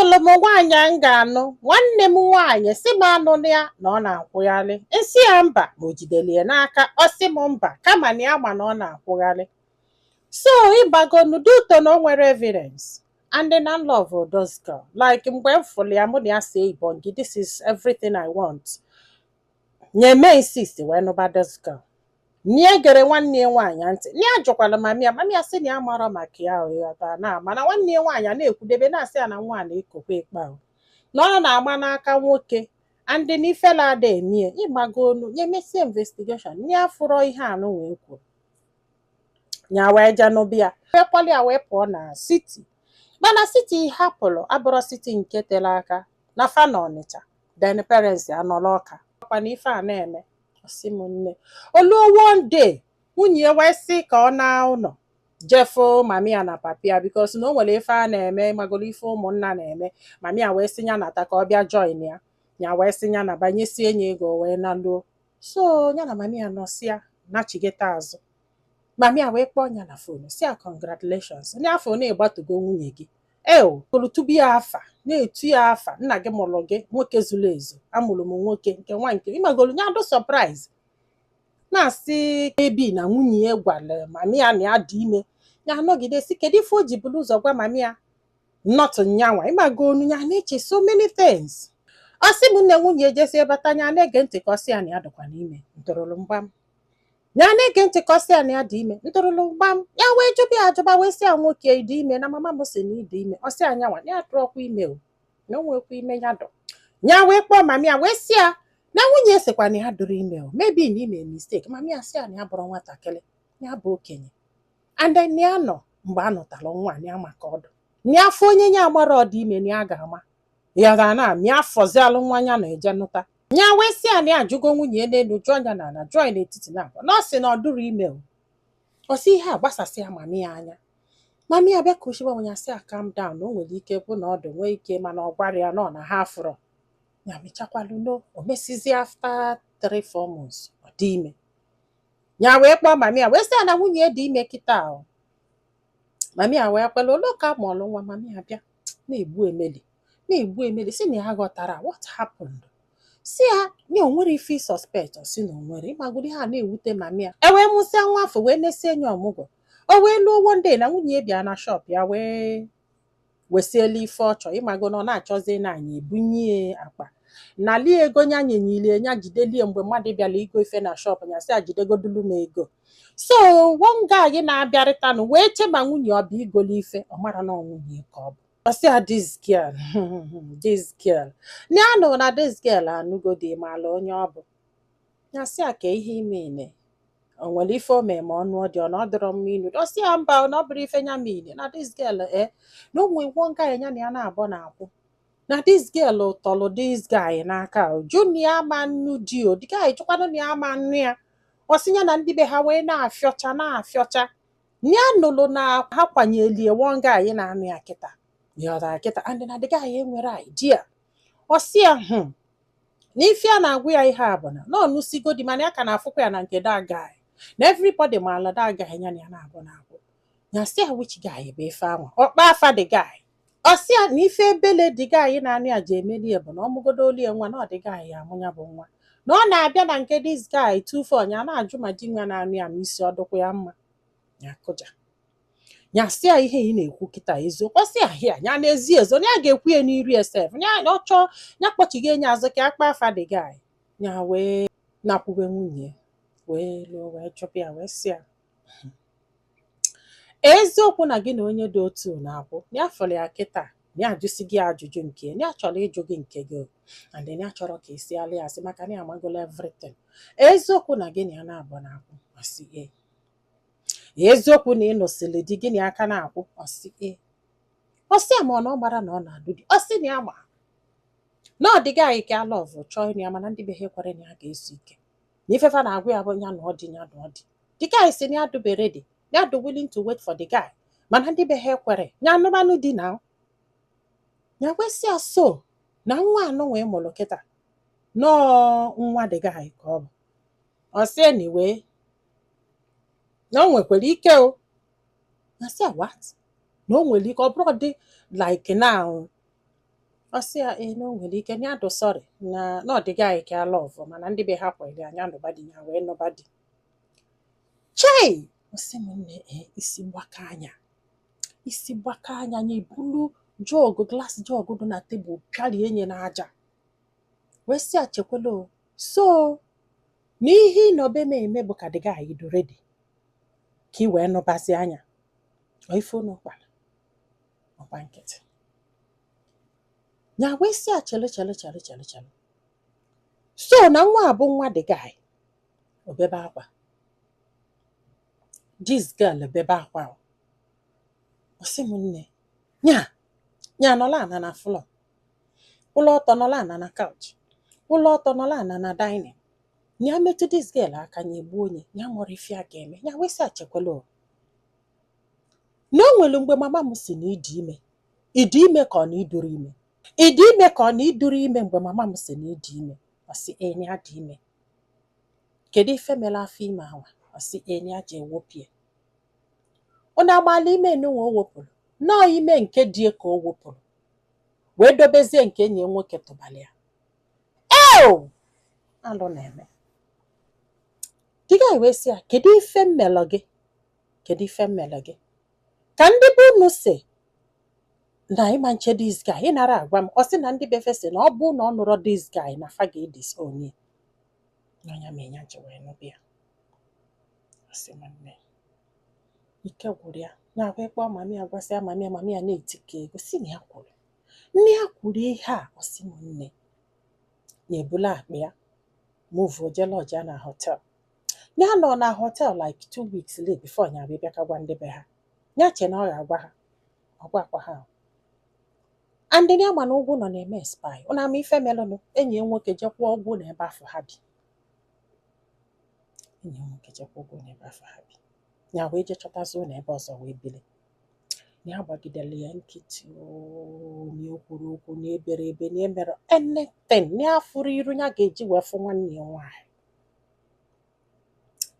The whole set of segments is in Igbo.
afụlụ m nwaanyị a m ga-anụ nwanne m nwaanyị si m anụ ya na ọ na-akwụgharị nsị ya mba ma o jidelie n'aka ọ sị m mba kama na ya ma na ọ na-akwụgharị. So ịgbagonu duto na o nwere evidence and then I love those girl like mgbe m fụlụ ya mụ na ya si Ibonyi this is everything I want nye me insist wee nụba this girl nye gere nwanne ya nwaanyị ntị nye ajụkwala mamia sị na ya mara maka ya ọghọta na mana nwanne ya nwaanyị na-ekwudebe na-asị ya na nwa na-ekokwa ekpe ahụ na ọ na-agba n'aka nwoke and n'ifela ada emie ịgbago onu nye mesie investigation nye afụrọ ihe anụ wee kwuru nya wee janụbịa wee kpọlị ya wee pụọ na siti mana siti hapụrụ abụrọ siti nke tere aka na fa na Ọnịcha then parents anọrọ ọka ọkwa na ife a na-eme ọsị m nne oluo one day nwunye wee sị ka ọ na ụlọ jefo mamia na papia because na o nwere ife a na-eme magolo ife ụmụnna na-eme mamia wee sị ya nata ka ọ bịa join ya ya wee sị ya na banyesie enyi ego wee na luo so ya na mamia nọsịa nachigeta azụ mamia wee kpọọ ya na fon si ya congratulations ndị afọ na-egbatugo nwunye gị tolutubu ya afa na-etu ya afa nna gị mụrụ gị nwoke zuru ezu amụrụ m nwoke nke nwa nke ịmagolu ya do surprise na-asị ebi na nwunye ya gwara mamia na ya dị ime ya anọgide si kedu ife o ji bụrụ ụzọ gwa mamia not nyanwa ịmagolu ya na-eche so many things ọ sị m nne nwunye ejesi ebatanya na-ege ntị ka ọ sị ya na ya dịkwa n'ime ntụrụlụ mgbam ya na-ege ntị ka ọ sị ya na ya dị ime ntụrụlụ mgbam ya wee jụba ya ajụba wee sị ya nwoke ịdị ime na mama m sị na ịdị ime ọ sị ya nyanwa ya tụrọkwa ime o na o nwekwa ime ya dọ ya wee kpọọ mamia wee sị ya na nwunye esekwa na ya dụrụ ime o maybe na ime mistake mamia sị ya na ya bụrụ nwatakịrị ya bụ okenye and then ya nọ mgbe a nụtara nwa ya maka ọdụ ya afọ onye ya agbara ọdị ime na ya ga-ama ya ga na amị afọzi alụ nwa ya na-eje nụta ya wee sị ya na ya ajụgo nwunye n'elu jụọ ya na ala jụọ n'etiti na abụọ na ọ sị na ọ dụrụ ime o ọ sị ihe a gbasasị ya mamia anya mamia bịa ka oshiba onye asị ya calm down na o nwere ike bụ na ọdụ nwee ike mana ọ gwara ya nọ na ha afụrọ ya mechakwalụ no o mesizi after 3-4 months ọ dị ime ya wee kpọọ mamia wee sị ya na nwunye dị ime kịta ahụ mamia wee kwela olo ka mụọlụ nwa mamia bịa na-egbu emeli si na ya ghọtara what happened si ya na onwere ife suspect si na onwere ịmagoro ha na-ewute mamia wee mụsịa nwa afọ wee na-esi enyi ọmụgwọ o wee lụọ one day na nwunye bịa na shop ya wee wesiela ife ọ chọrọ ịmago na ọ na-achọzi na anyị ebunye akpa na lie ego nya nyenyile nya jidelie mgbe mmadụ bịara igo ife na shop nya sị ya jidegodulu m ego so one guy na-abịarịtanụ wee chema nwunye ọ bụ igoli ife ọ mara na nwunye ka ọ bụ ọ sị ya this girl na anụ na this girl anụgo dị mala onye ọ bụ ya sị ya ka ihe ime o nwere ife o mee ma ọnụ ọ dị ọ na ọ dịrọ mma inu ọ sị ya mba na ọ bụrụ ife nya mine na this girl na onwe one guy nya na ya na-abọ na-akwụ na this girl tọlụ this guy n'aka junior ama nnu di o dịka anyị chụkwanụ na ya ama nnu ya ọ sị ya na ndị be ha wee na-afịọcha ya nụlụ na ha kwanyelie one guy na-anụ ya kịta yọrọ kịta and na the guy enwere idea ọ sị ya na ife a na-agwụ ya ihe a bụ na ọ nụsigo di mana ya ka na-afụkwa ya na nke that guy na everybody maala that guy ya na ya na-abụ na-abụ ya sị ya which guy bụ ife anwa ọkpa afa the guy ọ sị ya na ife ebele the guy na-anụ ya ji emeli bụ na ọ mụgodo olie nwa na ọ the guy ya amụ ya bụ nwa na ọ na-abịa na nke this guy tufu ọnya na-ajụ ma di nwa na-anụ ya ma isi ọ dụkwa ya mma ya kụja ya sị ya ihe ị na-ekwu kịta eziokwu ọ sị ya hịa ya n'ezi ezo ya ga-ekwu ya n'iri esef ya ọ chọọ ya kpọchigo enyi azụ ka akpa afa the guy ya wee nakwube nwunye wee lụọ wee chọpụ ya wee sị ya eziokwu na gị na onye dị otu na-akwụ ya fọrọ ya kịta ya ajụsi gị ajụjụ nke ya chọrọ ịjụ gị nke gị and then ya chọrọ ka esi alị ya sị maka na ya amagolo everything eziokwu na gị na ya na-abụ na-akwụ ọsị eziokwu na ị nụsịrị di gị na aka na-akwụ ọsị ọsị ya ma ọ na ọ gbara na ọ na-adụ di ọsị na ya ma na ọ dịghị anyị ka alọvụ chọọ ịnụ ya mana ndị be ha ekwere na ya ga-ezu ike na ifefa na-agwa ya bụ ya na ọ dị ya na ọ dị the guy si na ya dụbere dị ya dị willing to wait for the guy mana ndị be ha ekwere ya anụmanụ di na ya wesị ya so na nwa anụ wee mụrụ kịta nọọ nwa the guy ka ọ bụ ọsị na wee na o nwekwara ike o na sị what na o nwere ike ọ bụrụ dị like now ọ sị ya na o nwere ike nya dụ sọrị na ọ dịghị anyị ka lọvụ mana ndị be ha kwere anya nụba di ya wee nụba di. Chei, ọ sị m nne isi gbaka anya anya ebulu jọgụ glass jọgụ dị na tebụl pịarie nye n'aja wee sị ya chekwala o so n'ihe ịnọbe m eme bụ ka dịga anyị do redi ka ị wee nụbazi anya ife unu kpara ọgba nkịtị ya wee sị ya chele so na nwa a bụ nwa dịga anyị obebe akwa this girl bebe akwa ọ sị m nne nya nọla ana na flọ ụlọ ọtọ nọla ana na couch ụlọ ọtọ nọla ana na dining nya metụ this girl aka nya egbu onye nya mụrụ ife a ga-eme nya wee sị achekwala o na o nwere mgbe mama m si na ịdị ime ka ọ na iduru ime ịdị ime ka ọ na iduru ime mgbe mama m si na ịdị ime ọ sị enya dị ime kedu ife mere afọ ime ahụ ọ sị enya ji ewopie ọ na-agbala ime enunwe o wepụrụ nọọ ime nke die ka o wepụrụ wee dobezie nke enyi nwoke tụbalị ya alụ na-eme diga wee sị ya kedu ife mmelọ gị ka ndị be unu si na ịma nche dis guy ị nara agwa m ọ sị na ndị befe si na ọ bụ na ọ nụrụ dis guy na fa ga-edis onye n'ọnya ma enya nche wee nụbịa ọ sị m nne ike gwụrụ ya na-agwa ịkpọ mami ya gwasị ya mami ya na-etike ego si na ya kwuru nne ya kwuru ihe a ọ sị m nne na-ebula akpa ya move oje lodge ya na hotel ya nọ na hotel like 2 weeks late before nya bịa ka gwa ndị be ha ya che na ọ ga-agwa ha ọgwakwa ha and ya ma na ụgwọ nọ na-eme spy ụna ama ife melụnụ enyi ya nwoke jekwa ọgwụ na ebe afọ ha bi ya wee je chọtazi ụlọ ebe ọzọ wee bili ya gbagidere ya nkịtị na okwuru okwu na ebere ebe na emere anything ya fụrụ iru ya ga-eji wee fụ nwanne ya nwaanyị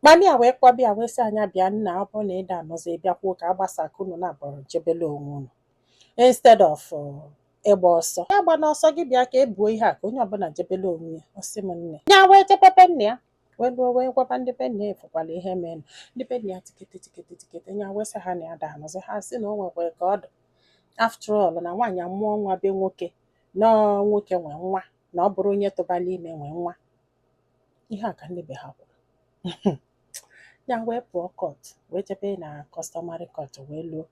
mami a wee kpọbịa wee sị anya bịa nna ọ bụrụ na ịda anọzi bịakwuo ka agbasa ka unu na-agbara jebele onwe unu instead of ịgba ọsọ ya gba n'ọsọ gị bịa ka ebuo ihe a ka onye ọbụla jebele onwe ya ọ sị m nne ya wee jepepe nna ya wee luo wee gwaba ndị be nna ya efukwala ihe mere ndị be nna ya tikete nya wee sị ha na ya da anọzi ha sị na o nwekwa ka ọ dị after all na nwaanyị mụọ nwa be nwoke na nwoke nwe nwa na ọ bụrụ onye tụbala ime nwe nwa ihe a ka ndị be ha kwuru ya wee pụọ court wee jebe na customary court wee luo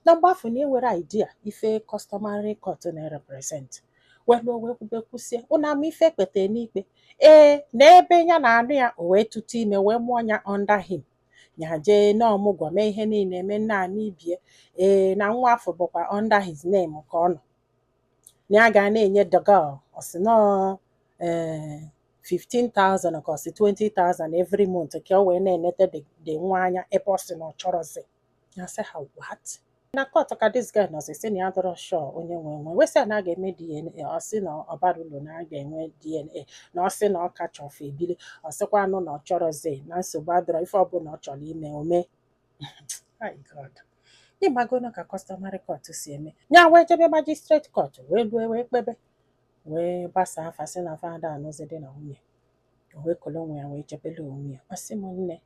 na mgbafu na ewere idea ife customary court na-represent wee luo wee kwubekwusie ụna ama ife ekpete n'ikpe na ebe ya na anụ ya o wee tụtụ ime wee mụọ ya under him ya jee n'ọmụgwọ mee ihe niile eme nna anụ ibie na nwa afọ bụkwa under his name ka ọ nọ na ya ga na-enye the girl ọsịnọ 15,000 ka ọsị 20,000 every month ka o wee na-enete the nwa anya ebe ọ sị na ọ chọrọzi ya sị ha what na court ka this guy nọzi sị na ya dọrọ sure onye nwe wesị a na a ga-eme DNA ọ sị na ọbara ụlọ na a ga-enwe DNA na ọ sị na ọ kacha ọfa ebili ọ sịkwa anụ na ọ chọrọzi na nsogbu adọrọ ife ọbụla ọ chọrọ ime ome ịmagono ka customary court si eme ya wee jebe magistrate court wee lue wee kpebe wee gbasaa afa sị na fada anụzi dị na nwunye wee kọrọ onwe ya wee jebele onwe ya ọ sị m nne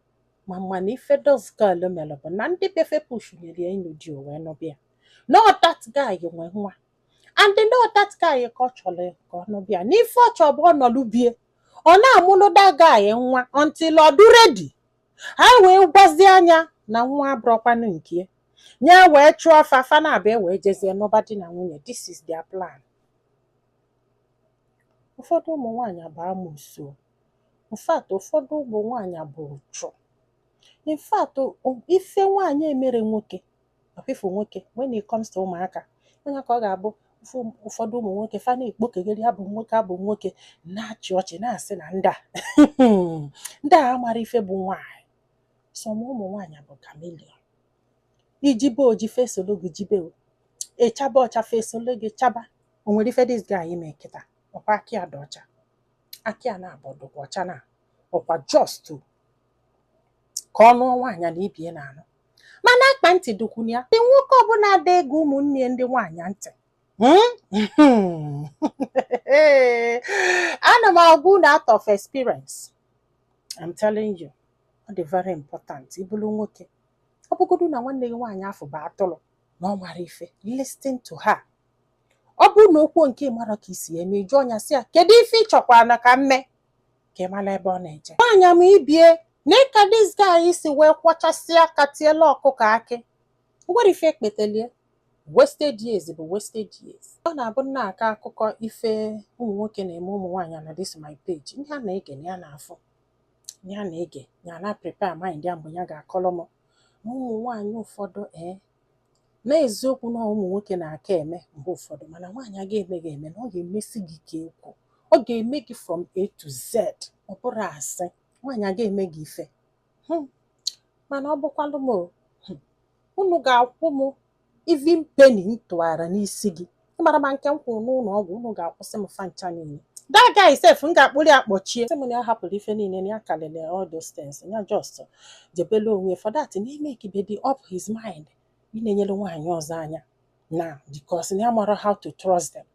ma mana ife dosgal melụ bụ na ndị befe push nyere ya ịnụ di wee nụbịa no that guy nwe nwa and no that guy ka ọ chọrọ ka ọ nụbịa n'ife ọ chọrọ bụ ọ nọlụbie ọ na-amụlụ that guy nwa until ọ dị ready ha wee gwazie anya na nwa abụrọkwanụ nke ya wee chụọ fafa na-abịa wee jezie n'ọba di na nwunye this is their plan. Ụfọdụ ụmụ nwaanyị bụ amụsụ in fact ụfọdụ ụmụ nwaanyị bụ ụchụ in fact ife nwaanyị emere nwoke ọfịfụ nwoke when it comes to ụmụaka onye ka ọ ga-abụ ụfọdụ ụmụ nwoke fa na-ekpokegharị abụ nwoke na-achị ọchị na-asị na ndị a amara ife bụ nwaanyị sọm ụmụ nwaanyị bụ chameleon ijibe oji fesolo gị jibe ịchaba ọcha fesolo gị chaba o nwere ife dis guy ime kịta ọkwa akị a dị ọcha akị a na-abọdụkwa ọcha na ọkwa just ka ọ nụọ nwaanyị na ibie na anụ mana akpa ntị dukwunu ya ndị nwoke ọbụla ada ego ụmụnne ndị nwaanyị ntị Ana m agwa unu out of experience. I'm telling you, ọ dị very important ịbụrụ nwoke. Ọ bụgodu na nwanne gị nwaanyị afọ bụ atụrụ na ọ mara ife, listen to her. Ọ bụrụ na okwu nke mara ka isi eme, jụọ ọnya sị ya, kedu ife ị chọkwara ka m mee? Ka ị mara ebe ọ na-eje. Nwaanyị m ibie na ịka this guy si wee kwọchasịa ka tiela ọkụkọ akị. Nwere ife ekpetelie. Wasted years bụ wasted years. Ọ na-abụ na-akọ akụkọ ife ụmụ nwoke na-eme ụmụ nwaanyị na this my page. Ihe a na-ege na ya na-afụ. Ya na-ege, ya na-prepare mind ya mgbe ya ga-akọrọ m. Ụmụ nwaanyị ụfọdụ na-eziokwu na ụmụ nwoke na-aka eme mgbe ụfọdụ, mana nwaanyị aga eme gị eme na ọ ga-emesi gị ka ekwu. Ọ ga-eme gị from A to Z. Ọ bụrụ asị, nwaanyị aga eme gị ife. Mana ọ bụkwalụ m unu ga-akwụ m even penny m tụwara n'isi gị. Ịmara ma nke m kwụrụ n'ụlọ ọgwụ, unu ga-akwụsị m fancha niile. That guy sef m ga-akpụrụ ya kpọchie. Sị m na ya hapụrụ ife niile na ya kalele all those things. Ya just jebele onwe for that na-eme ikibedi up his mind. Ị na-enyere nwaanyị ọzọ anya na because na ya mara how to trust them.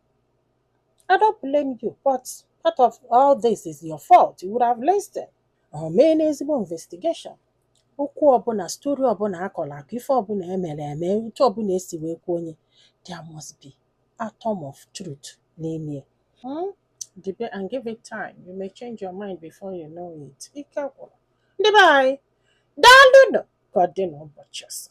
I don't blame you, but part of all this is your fault. You would have listened. Or mee n'ezigbo investigation. Okwu ọbụla, story ọbụla akọrọ akọ, ife ọbụla emere eme, etu ọbụla esi wee kwuo onye, there must be atom of truth n'ime ya. Debate and give it time. You may change your mind before you know it. Ike gwụrụ. Ndị be anyị, daalụ nụ ka ọ dị n'ụbọchị ọzọ.